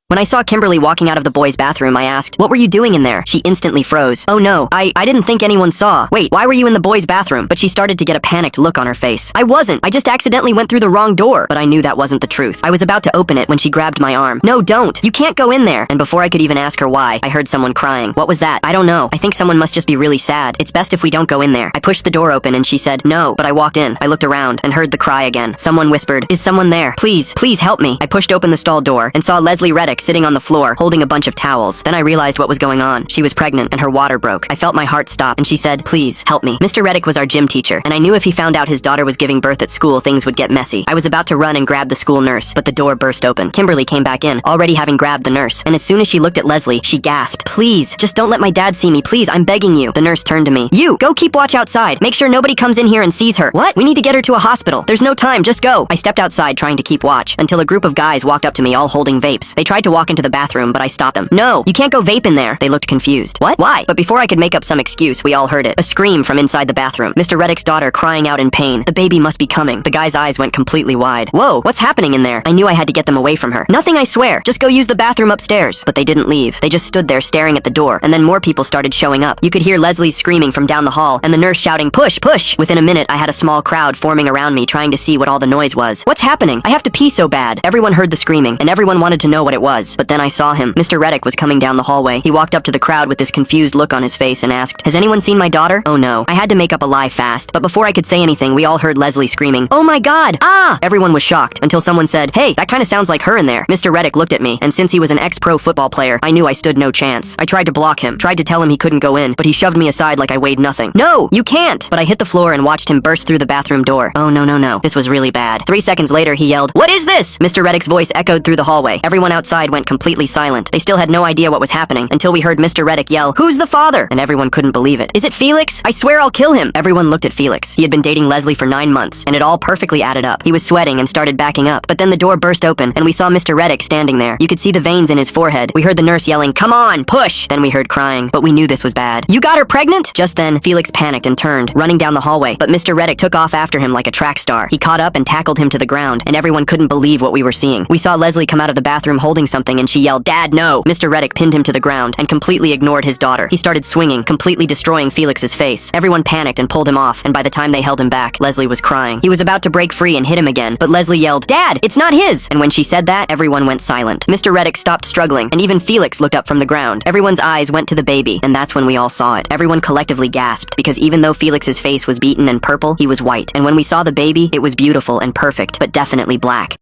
When I saw Kimberly walking out of the boys' bathroom, I asked, "What were you doing in there?" She instantly froze. "Oh no, I didn't think anyone saw." "Wait, why were you in the boys' bathroom?" But she started to get a panicked look on her face. "I wasn't. I just accidentally went through the wrong door." But I knew that wasn't the truth. I was about to open it when she grabbed my arm. "No, don't. You can't go in there." And before I could even ask her why, I heard someone crying. "What was that?" "I don't know. I think someone must just be really sad. It's best if we don't go in there." I pushed the door open and she said, "No," but I walked in. I looked around and heard the cry again. Someone whispered, "Is someone there? Please, please help me." I pushed open the stall door and saw Leslie Reddick sitting on the floor, holding a bunch of towels. Then I realized what was going on. She was pregnant and her water broke. I felt my heart stop and she said, "Please, help me." Mr. Reddick was our gym teacher, and I knew if he found out his daughter was giving birth at school, things would get messy. I was about to run and grab the school nurse, but the door burst open. Kimberly came back in, already having grabbed the nurse, and as soon as she looked at Leslie, she gasped, "Please, just don't let my dad see me, please, I'm begging you." The nurse turned to me. "You, go keep watch outside. Make sure nobody comes in here and sees her." "What? We need to get her to a hospital. There's no time, just go." I stepped outside trying to keep watch, until a group of guys walked up to me all holding vapes. They tried to walk into the bathroom, but I stopped them. "No, you can't go vape in there." They looked confused. "What? Why?" But before I could make up some excuse, we all heard it. A scream from inside the bathroom. Mr. Reddick's daughter crying out in pain. The baby must be coming. The guy's eyes went completely wide. "Whoa, what's happening in there?" I knew I had to get them away from her. "Nothing, I swear. Just go use the bathroom upstairs." But they didn't leave. They just stood there staring at the door, and then more people started showing up. You could hear Leslie screaming from down the hall, and the nurse shouting, "Push, push!" Within a minute, I had a small crowd forming around me trying to see what all the noise was. "What's happening? I have to pee so bad." Everyone heard the screaming, and everyone wanted to know what it was. But then I saw him. Mr. Reddick was coming down the hallway. He walked up to the crowd with this confused look on his face and asked, "Has anyone seen my daughter?" Oh no. I had to make up a lie fast, but before I could say anything, we all heard Leslie screaming, "Oh my god! Ah!" Everyone was shocked until someone said, "Hey, that kind of sounds like her in there." Mr. Reddick looked at me, and since he was an ex-pro football player, I knew I stood no chance. I tried to block him, tried to tell him he couldn't go in, but he shoved me aside like I weighed nothing. "No, you can't!" But I hit the floor and watched him burst through the bathroom door. Oh no, no, no. This was really bad. 3 seconds later, he yelled, "What is this?" Mr. Reddick's voice echoed through the hallway. Everyone outside went completely silent. They still had no idea what was happening until we heard Mr. Reddick yell, "Who's the father?" And everyone couldn't believe it. "Is it Felix? I swear I'll kill him." Everyone looked at Felix. He had been dating Leslie for 9 months, and it all perfectly added up. He was sweating and started backing up, but then the door burst open, and we saw Mr. Reddick standing there. You could see the veins in his forehead. We heard the nurse yelling, "Come on, push!" Then we heard crying, but we knew this was bad. "You got her pregnant?" Just then, Felix panicked and turned, running down the hallway, but Mr. Reddick took off after him like a track star. He caught up and tackled him to the ground, and everyone couldn't believe what we were seeing. We saw Leslie come out of the bathroom holding something, and she yelled, "Dad, no!" Mr. Reddick pinned him to the ground and completely ignored his daughter. He started swinging, completely destroying Felix's face. Everyone panicked and pulled him off, and by the time they held him back, Leslie was crying. He was about to break free and hit him again, but Leslie yelled, "Dad, it's not his!" And when she said that, everyone went silent. Mr. Reddick stopped struggling, and even Felix looked up from the ground. Everyone's eyes went to the baby, and that's when we all saw it. Everyone collectively gasped, because even though Felix's face was beaten and purple, he was white. And when we saw the baby, it was beautiful and perfect, but definitely black.